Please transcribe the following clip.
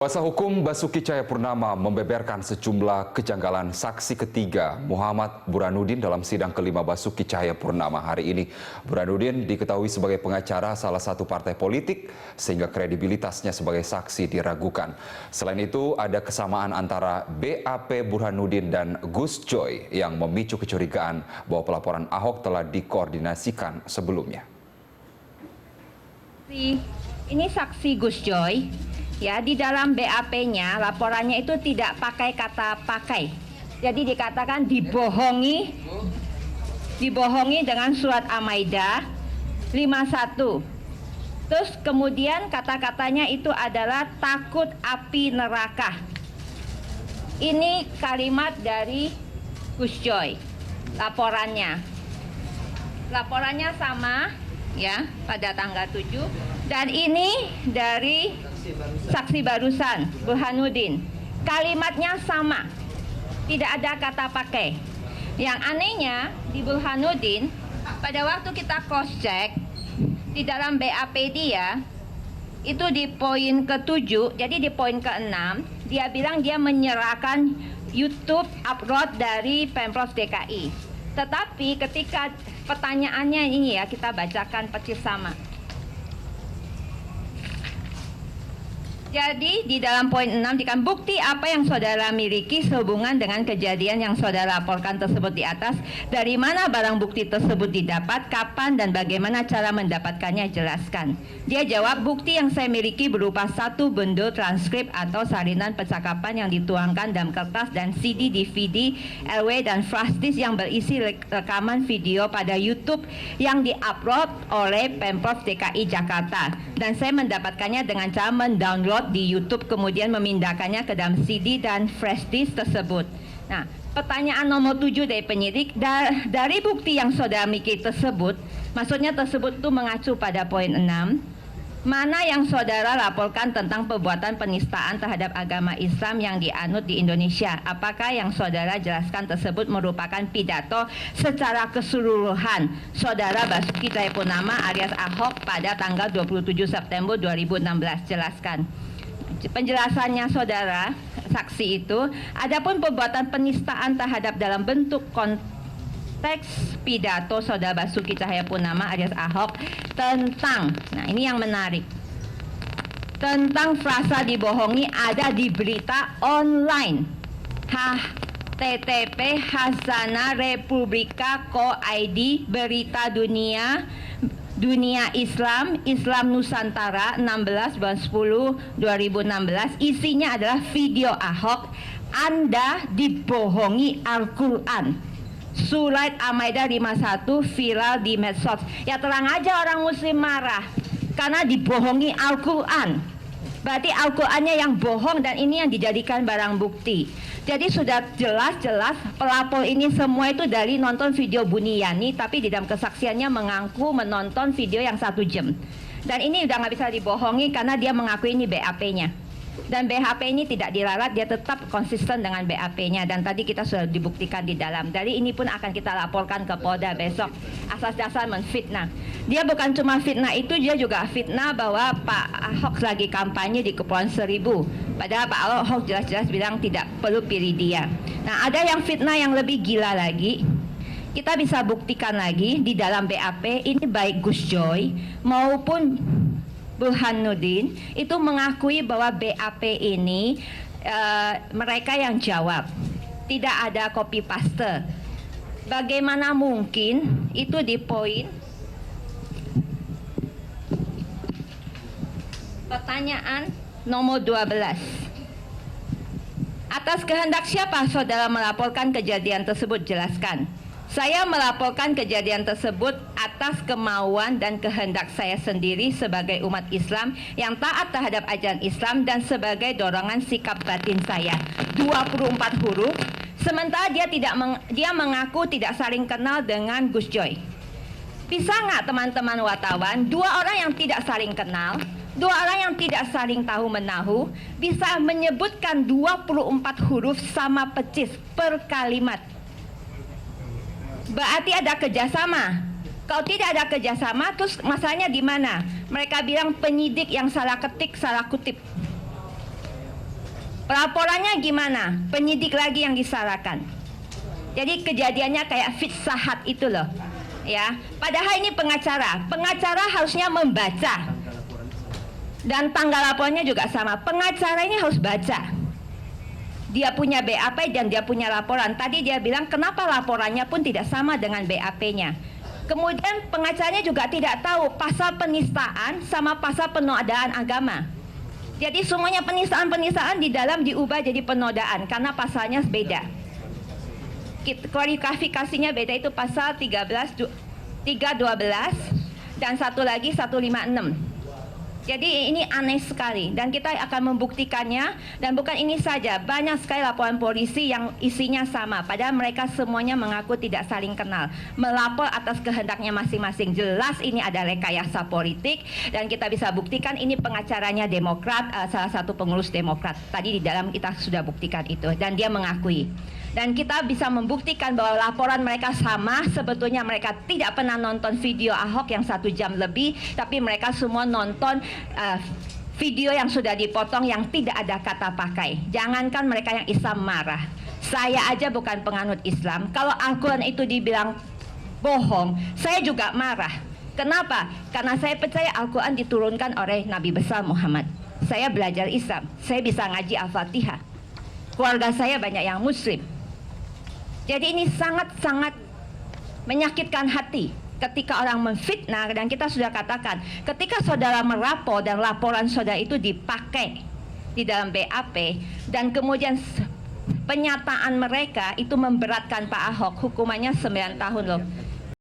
Kuasa hukum Basuki Cahayapurnama membeberkan sejumlah kejanggalan saksi ketiga Muhammad Burhanuddin dalam sidang kelima Basuki Cahayapurnama hari ini. Burhanuddin diketahui sebagai pengacara salah satu partai politik sehingga kredibilitasnya sebagai saksi diragukan. Selain itu ada kesamaan antara BAP Burhanuddin dan Gus Joy yang memicu kecurigaan bahwa pelaporan Ahok telah dikoordinasikan sebelumnya. Ini saksi Gus Joy. Ya, di dalam BAP-nya laporannya itu tidak pakai kata pakai. Jadi dikatakan dibohongi dengan surat Al-Maidah 51. Terus kemudian kata-katanya itu adalah takut api neraka. Ini kalimat dari Gus Joy. Laporannya sama ya pada tanggal 7 dan ini dari saksi barusan Burhanuddin, kalimatnya sama, tidak ada kata pakai. Yang anehnya di Burhanuddin, pada waktu kita cross check di dalam BAP dia itu di poin ke-7, jadi di poin ke-6 dia bilang dia menyerahkan YouTube upload dari Pemprov DKI. Tetapi ketika pertanyaannya ini ya, kita bacakan persis sama. Jadi di dalam poin 6 dikatakan bukti apa yang saudara miliki sehubungan dengan kejadian yang saudara laporkan tersebut di atas, dari mana barang bukti tersebut didapat, kapan dan bagaimana cara mendapatkannya, jelaskan. Dia jawab, bukti yang saya miliki berupa satu bundle transkrip atau salinan percakapan yang dituangkan dalam kertas dan CD, DVD, LW dan flash disk yang berisi rekaman video pada YouTube yang diupload oleh Pemprov DKI Jakarta, dan saya mendapatkannya dengan cara mendownload di YouTube kemudian memindahkannya ke dalam CD dan flash disk tersebut. Nah, pertanyaan nomor 7 dari penyidik, dari bukti yang saudara miliki tersebut, maksudnya tersebut itu mengacu pada poin 6, mana yang saudara laporkan tentang perbuatan penistaan terhadap agama Islam yang dianut di Indonesia? Apakah yang saudara jelaskan tersebut merupakan pidato secara keseluruhan saudara Basuki Cahayapurnama alias Ahok pada tanggal 27 September 2016? Jelaskan. Penjelasannya saudara saksi itu, adapun perbuatan penistaan terhadap dalam bentuk konteks pidato saudara Basuki Cahayapurnama alias Ahok tentang, nah ini yang menarik, tentang frasa dibohongi ada di berita online http Hasanah Republika Co.id berita Dunia Islam Nusantara 16 bulan 10 2016. Isinya adalah video Ahok, Anda dibohongi Al-Quran. Surat Al-Maidah 51 viral di medsos. Ya terang aja orang muslim marah karena dibohongi Al-Quran. Berarti Al-Qurannya yang bohong dan ini yang dijadikan barang bukti. Jadi sudah jelas-jelas pelapor ini semua itu dari nonton video Buniyani, tapi di dalam kesaksiannya mengaku menonton video yang 1 jam. Dan ini udah nggak bisa dibohongi karena dia mengaku ini BAP-nya. Dan BAP ini tidak diralat, dia tetap konsisten dengan BAP-nya. Dan tadi kita sudah dibuktikan di dalam. Dari ini pun akan kita laporkan ke Polda besok. Asas dasar menfitnah. Dia bukan cuma fitnah itu, dia juga fitnah bahwa Pak Ahok lagi kampanye di Kepulauan Seribu. Padahal Pak Ahok jelas-jelas bilang tidak perlu pilih dia. Nah, ada yang fitnah yang lebih gila lagi. Kita bisa buktikan lagi di dalam BAP ini baik Gus Joy maupun Burhanuddin itu mengakui bahwa BAP ini mereka yang jawab. Tidak ada copy paste. Bagaimana mungkin itu di poin pertanyaan nomor 12. Atas kehendak siapa saudara melaporkan kejadian tersebut? Jelaskan. Saya melaporkan kejadian tersebut atas kemauan dan kehendak saya sendiri sebagai umat Islam yang taat terhadap ajaran Islam dan sebagai dorongan sikap batin saya. 24 huruf. Sementara dia mengaku tidak saling kenal dengan Gus Joy. Bisa nggak teman-teman wartawan, dua orang yang tidak saling kenal, dua orang yang tidak saling tahu-menahu bisa menyebutkan 24 huruf sama persis per kalimat? Berarti ada kerjasama. Kalau tidak ada kerjasama, terus masalahnya di mana? Mereka bilang penyidik yang salah ketik, salah kutip. Pelaporannya gimana? Penyidik lagi yang disalahkan. Jadi kejadiannya kayak Pizza itu loh. Ya, padahal ini pengacara. Pengacara harusnya membaca. Dan tanggal laporannya juga sama. Pengacara ini harus baca. Dia punya BAP dan dia punya laporan. Tadi dia bilang kenapa laporannya pun tidak sama dengan BAP-nya. Kemudian pengacaranya juga tidak tahu pasal penistaan sama pasal penodaan agama. Jadi semuanya penistaan di dalam diubah jadi penodaan karena pasalnya beda. Kualifikasinya beda, itu pasal 312 dan satu lagi 156. Jadi ini aneh sekali dan kita akan membuktikannya. Dan bukan ini saja, banyak sekali laporan polisi yang isinya sama padahal mereka semuanya mengaku tidak saling kenal, melapor atas kehendaknya masing-masing. Jelas ini ada rekayasa politik dan kita bisa buktikan ini pengacaranya Demokrat, salah satu pengurus Demokrat. Tadi di dalam kita sudah buktikan itu dan dia mengakui. Dan kita bisa membuktikan bahwa laporan mereka sama. Sebetulnya mereka tidak pernah nonton video Ahok yang 1 jam lebih, tapi mereka semua nonton video yang sudah dipotong yang tidak ada kata pakai. Jangankan mereka yang Islam marah, saya aja bukan penganut Islam. Kalau Al-Quran itu dibilang bohong, saya juga marah. Kenapa? Karena saya percaya Al-Quran diturunkan oleh Nabi besar Muhammad. Saya belajar Islam, saya bisa ngaji Al-Fatihah. Keluarga saya banyak yang Muslim. Jadi ini sangat-sangat menyakitkan hati ketika orang memfitnah. Dan kita sudah katakan, ketika saudara merapor dan laporan saudara itu dipakai di dalam BAP dan kemudian penyataan mereka itu memberatkan Pak Ahok, hukumannya 9 tahun loh.